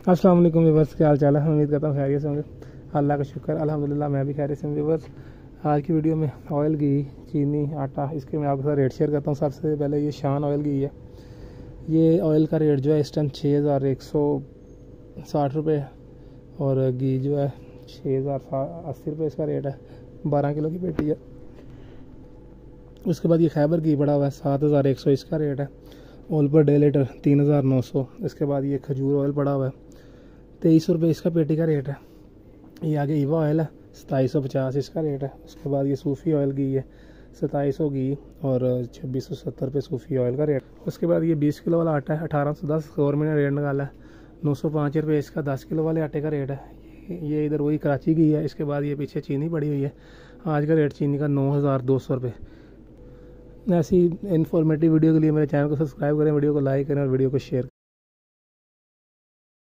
अस्सलाम वालेकुम व्यूअर्स, क्या हाल चाल है। उम्मीद करता हूँ खैरियत से होंगे। अल्लाह का शुक्र अल्हम्दुलिल्लाह, मैं भी खैरियत से हूँ। व्यूअर्स, आज की वीडियो में ऑयल घी, चीनी, आटा, इसके मैं आपके साथ रेट शेयर करता हूँ। सबसे पहले ये शान ऑयल घी है। ये ऑयल का रेट जो है इस टाइम 6160 रुपये और घी जो है 6080 रुपये इसका रेट है। 12 किलो की पेटी है। उसके बाद ये खैबर घी पड़ा हुआ है 7100 इसका रेट है। Oil per day litre 3900। इसके बाद ये खजूर ऑयल पड़ा हुआ है 2300 रुपये इसका पेटी का रेट है। ये आगे ईवा ऑयल है 2750 इसका रेट है। उसके बाद ये सूफ़ी ऑयल घी है 2700 घी और 2670 रुपये सूफ़ी ऑयल का रेट। उसके बाद ये 20 किलो वाला आटा है 1810 गवर्नमेंट ने रेट निकाला है। 905 रुपये इसका 10 किलो वाले आटे का रेट है। ये इधर वही कराची घी है। इसके बाद ये पीछे चीनी पड़ी हुई है। आज का रेट चीनी का 9200 रुपये। ऐसी इन्फॉर्मेटिव वीडियो के लिए मेरे चैनल को सब्सक्राइब करें, वीडियो को लाइक करें और वीडियो को शेयर करें।